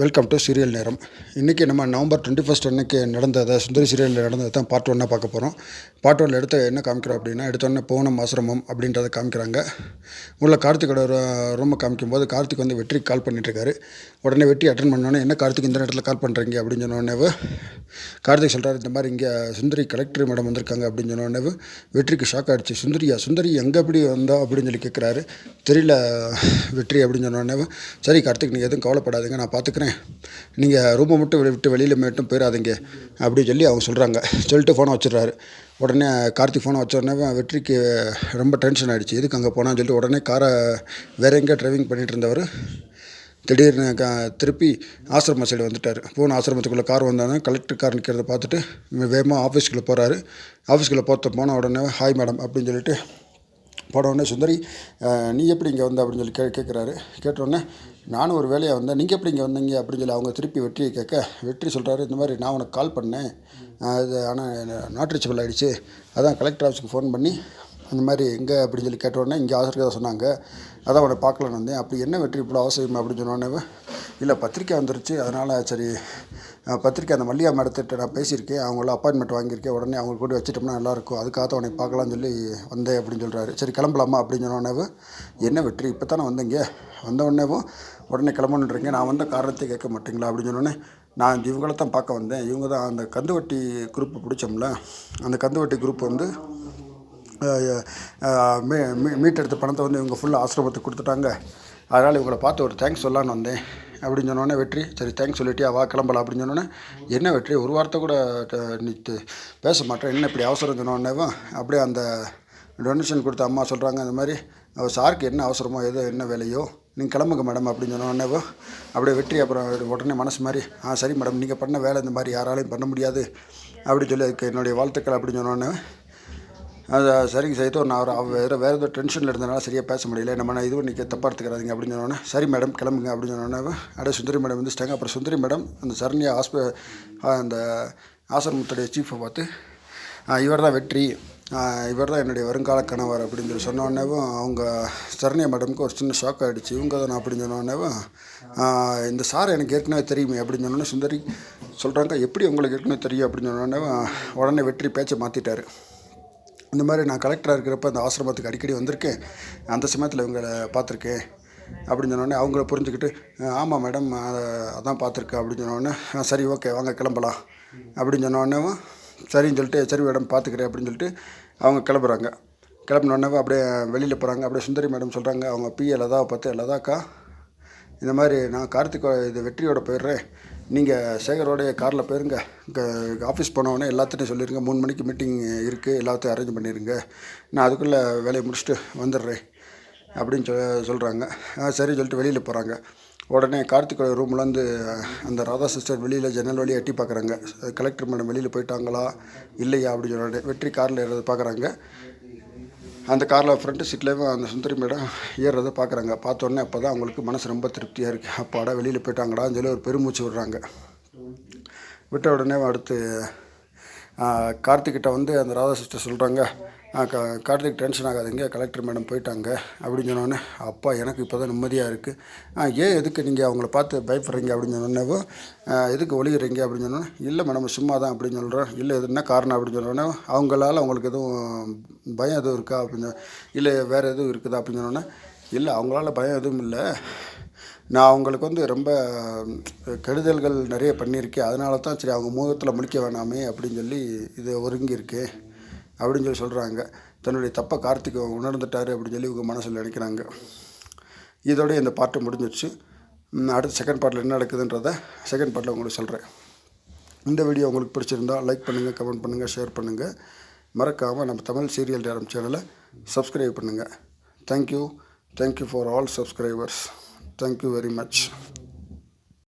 Welcome to serial நேரம். இன்றைக்கி நம்ம நவம்பர் 21 அன்றைக்கி நடந்ததை சுந்தரி சீரியலில் நடந்ததை தான் பார்ட் 1 பார்க்க போகிறோம். பார்ட் 1 எடுத்து என்ன காமிக்கிறோம் அப்படின்னா, எடுத்தோடனே பூனம் ஆசிரமம் அப்படின்றத காமிக்கிறாங்க. உள்ள கார்த்திகோட ரூமை காமிக்கும்போது கார்த்திக் வந்து வெற்றிக்கு கால் பண்ணிட்டுருக்காரு. உடனே வெற்றி அட்டன் பண்ணோன்னே, என்ன கார்த்திக் இந்த நேரத்தில் கால் பண்ணுறீங்க அப்படின்னு சொன்னோடனே கார்த்திக் சொல்கிறார், இந்த மாதிரி இங்கே சுந்தரி கலெக்டர் மேடம் வந்திருக்காங்க அப்படின்னு சொன்னோடனே வெற்றிக்கு ஷாக் ஆகிடுச்சு. சுந்தரி எங்கே எப்படி வந்தா அப்படின்னு சொல்லி கேட்குறாரு. தெரியல வெற்றி அப்படின்னு சொன்னோடனே, சரி கார்த்திக் நீங்கள் எதுவும் கவலைப்படாதீங்க, நான் பார்த்துக்கிறேன், நீங்கள் ரூமை மட்டும் விட்டு வெளியில் மட்டும் போயிடாதீங்க அப்படின்னு சொல்லி அவங்க சொல்லிட்டு ஃபோனை வச்சிடுறாரு. உடனே கார்த்திக் ஃபோனை வச்சோடனே வெற்றிக்கு ரொம்ப டென்ஷன் ஆகிடுச்சு. எதுக்கு அங்கே போனான்னு சொல்லிட்டு உடனே காரை வேற எங்கே டிரைவிங் பண்ணிகிட்டு இருந்தவர் திடீர்னு திருப்பி ஆசிரம சைடு வந்துட்டார். பூனை ஆசிரமத்துக்குள்ளே கார் வந்தானே கலெக்டர் கார் நிற்கிறத பார்த்துட்டு வேகமாக ஆஃபீஸ்க்குள்ளே போகிறாரு. ஆஃபீஸ்க்குள்ளே போன உடனே ஹாய் மேடம் அப்படின்னு சொல்லிட்டு போன உடனே சுந்தரி நீ எப்படி இங்கே வந்த அப்படின்னு சொல்லி கேட்குறாரு. கேட்டோடனே நானும் ஒரு வேலையாக வந்தேன், நீங்கள் எப்படி இங்கே வந்தீங்க அப்படின்னு சொல்லி அவங்க திருப்பி வெற்றியை கேட்க, வெற்றி சொல்கிறாரு, இந்த மாதிரி நான் உனக்கு கால் பண்ணேன், அது ஆனால் நாட் ரீச்சபிள் ஆகிடுச்சு, அதான் கலெக்டர் ஆஃபீஸுக்கு ஃபோன் பண்ணி அந்த மாதிரி எங்கே அப்படின்னு சொல்லி கேட்டோடனே இங்கே ஆசிரியர் சொன்னாங்க, அதான் உன்னை பார்க்கலான்னு வந்தேன். அப்படி என்ன வெற்றி இவ்வளோ அவசியம் அப்படின்னு சொன்னோடனே, இல்லை பத்திரிக்கை வந்துருச்சு, அதனால் சரி பத்திரிக்கை அந்த மல்லிகா மேடத்திட்ட நான் பேசியிருக்கேன், அவங்கள அப்பாயின்மெண்ட் வாங்கியிருக்கேன், உடனே அவங்களுக்கு கூட வச்சுட்டோம்னா நல்லாயிருக்கும், அதுக்காக உன்னை பார்க்கலான்னு சொல்லி வந்தேன் அப்படின்னு சொல்கிறாரு. சரி கிளம்பலாமா அப்படின்னு சொன்னோடனே, என்ன வெற்றி இப்போ தானே வந்தீங்க, வந்தவுடனேவும் உடனே கிளம்பணுன்றீங்க, நான் வந்த காரணத்தை கேட்க மாட்டீங்களா அப்படின்னு சொன்னோன்னே, நான் இவங்கள தான் பார்க்க வந்தேன், இவங்க தான் அந்த கந்துவட்டி குரூப்பை பிடிச்சோம்ல, அந்த கந்துவட்டி குரூப் வந்து மீட்டெடுத்த பணத்தை வந்து இவங்க ஃபுல்லாக ஆசிரமத்துக்கு கொடுத்துட்டாங்க, அதனால் இவங்களை பார்த்து ஒரு தேங்க்ஸ் சொல்லலான்னு வந்தேன் அப்படின்னு சொன்னோன்னே வெற்றி, சரி தேங்க்ஸ் சொல்லிட்டியா வா கிளம்பலாம் அப்படின்னு சொன்னோன்னே, என்ன வெற்றி ஒரு வார்த்தை கூட நீ பேச மாட்டேன், என்ன இப்படி அவசரம் சொன்னோடனேவா அப்படியே அந்த டொனேஷன் கொடுத்த அம்மா சொல்கிறாங்க, இந்த மாதிரி சாருக்கு என்ன அவசரமோ ஏதோ என்ன வேலையோ நீங்கள் கிளம்புங்க மேடம் அப்படின்னு சொன்னோடனேவோ அப்படியே வெற்றி அப்புறம் உடனே மனசு மாதிரி சரி மேடம் நீங்கள் பண்ண வேலை இந்த மாதிரி யாராலையும் பண்ண முடியாது அப்படின்னு சொல்லி அதுக்கு என்னுடைய வாழ்த்துக்கள் அப்படின்னு சொன்னோடனே, அது சரிங்க செய்தோ நான் வேறு ஏதோ டென்ஷனில் இருந்தனால சரியாக பேச முடியல, நம்ம இதுவும் நீங்கள் தப்பாக எடுத்துக்கிறாதீங்க அப்படின்னு சொன்னோன்னே, சரி மேடம் கிளம்புங்க அப்படின்னு சொன்னோன்னே அப்படியே சுந்தரி மேடம் வந்துச்சிட்டாங்க. அப்புறம் சுந்தரி மேடம் அந்த சரண்யா அந்த ஆசிரமத்துடைய சீஃபை பார்த்து, இவர் தான் வெற்றி, இவர் தான் என்னுடைய வருங்கால கணவர் அப்படின்னு சொல்லி சொன்னோடனேவும் அவங்க சரண்யா மேடமுக்கு ஒரு சின்ன ஷாக் ஆகிடுச்சு. இவங்க தான் அப்படின்னு சொன்னோடனேவும், இந்த சார் எனக்கு ஏற்கனவே தெரியுமே அப்படின்னு சொன்னோன்னே சுந்தரி சொல்கிறாங்க, எப்படி உங்களுக்கு ஏற்கனவே தெரியும் அப்படின்னு சொன்னோடனே உடனே வெற்றி பேச்சை மாற்றிட்டார். இந்த மாதிரி நான் கலெக்டராக இருக்கிறப்ப அந்த ஆசிரமத்துக்கு அடிக்கடி வந்திருக்கேன், அந்த சமயத்தில் இவங்களை பார்த்துருக்கேன் அப்படின்னு சொன்னோடனே அவங்கள புரிஞ்சுக்கிட்டு, ஆமாம் மேடம் அதான் பார்த்துருக்கேன் அப்படின்னு சொன்னோடனே, சரி ஓகே வாங்க கிளம்பலாம் அப்படின்னு சொன்னோடனேவும் சரின்னு சொல்லிட்டு, சரி மேடம் பார்த்துக்கிறேன் அப்படின்னு சொல்லிட்டு அவங்க கிளம்புனோடனே அப்படியே வெளியில் போகிறாங்க. அப்படியே சுந்தரி மேடம் சொல்கிறாங்க அவங்க பிஏ லதாவை பார்த்து, லதாக்கா இந்த மாதிரி நான் கார்த்திக் இது வெற்றியோட போயிடுறேன், நீங்கள் சேகரோடைய காரில் போயிருங்க, ஆஃபீஸ் போனவுடனே எல்லாத்தையும் சொல்லிடுங்க, 3 மணிக்கு மீட்டிங் இருக்குது, எல்லாத்தையும் அரேஞ்ச் பண்ணிடுங்க, நான் அதுக்குள்ளே வேலையை முடிச்சுட்டு வந்துடுறேன் அப்படின்னு சொல்கிறாங்க. சரி சொல்லிட்டு வெளியில் போகிறாங்க. உடனே கார்த்திகோட ரூம்லேருந்து அந்த ராதா சிஸ்டர் வெளியில் ஜன்னல் வழியாக எட்டி பார்க்குறாங்க, கலெக்டர் மேடம் வெளியில் போயிட்டாங்களா இல்லையா அப்படின்னு சொல்லிட்டு வெற்றி காரில் ஏறதை பார்க்குறாங்க. அந்த காரில் ஃப்ரண்ட் சீட்லேயும் அந்த சுந்தரி மேடம் ஏறுறதை பார்க்குறாங்க. பார்த்தோன்னே அப்போ தான் அவங்களுக்கு மனசு ரொம்ப திருப்தியாக இருக்குது, அப்பாடா வெளியில் போயிட்டாங்கடான்னு சொல்லி ஒரு பெருமூச்சு விடுறாங்க. விட்ட உடனே அடுத்து கார்த்திக்கிட்ட வந்து அந்த ராதா சிஸ்டர் சொல்கிறாங்க, கார்த்திக் டென்ஷன் ஆகாதீங்க, கலெக்டர் மேடம் போயிட்டாங்க அப்படின்னு சொன்னோடனே, அப்பா எனக்கு இப்போ தான் நிம்மதியாக இருக்குது, ஏன் எதுக்கு நீங்கள் அவங்கள பார்த்து பயப்படுறீங்க அப்படின்னு சொன்னோன்னே, எதுக்கு ஒளிகிறீங்க அப்படின்னு சொன்னோன்னே, இல்லை மேடம் சும்மா தான் அப்படின்னு சொல்கிறேன், இல்லை எதுனா காரணம் அப்படின்னு சொன்னோன்னே, அவங்களால அவங்களுக்கு எதுவும் பயம் எதுவும் இருக்கா அப்படின்னு, இல்லை வேறு எதுவும் இருக்குதா அப்படின்னு சொன்னோன்னே, இல்லை அவங்களால பயம் எதுவும் இல்லை, நான் அவங்களுக்கு வந்து ரொம்ப கெடுதல்கள் நிறைய பண்ணியிருக்கேன், அதனால தான் சரி அவங்க முகத்தில் முழிக்க வேணாமே அப்படின்னு சொல்லி இது ஒருங்கியிருக்கேன் அப்படின்னு சொல்லி சொல்கிறாங்க. தன்னுடைய தப்பை கார்த்திக் உணர்ந்துட்டார் அப்படின்னு சொல்லி இவங்க மனசில் நினைக்கிறாங்க. இதோட இந்த பாட்டு முடிஞ்சிடுச்சு. அடுத்த செகண்ட் பார்ட்டில் என்ன நடக்குதுன்றதை செகண்ட் பார்ட்டில் உங்களுக்கு சொல்கிறேன். இந்த வீடியோ உங்களுக்கு பிடிச்சிருந்தால் லைக் பண்ணுங்கள், கமெண்ட் பண்ணுங்கள், ஷேர் பண்ணுங்கள், மறக்காமல் நம்ம தமிழ் சீரியல் நேரம் சேனலை சப்ஸ்கிரைப் பண்ணுங்கள். Thank you for all subscribers. Thank you very much.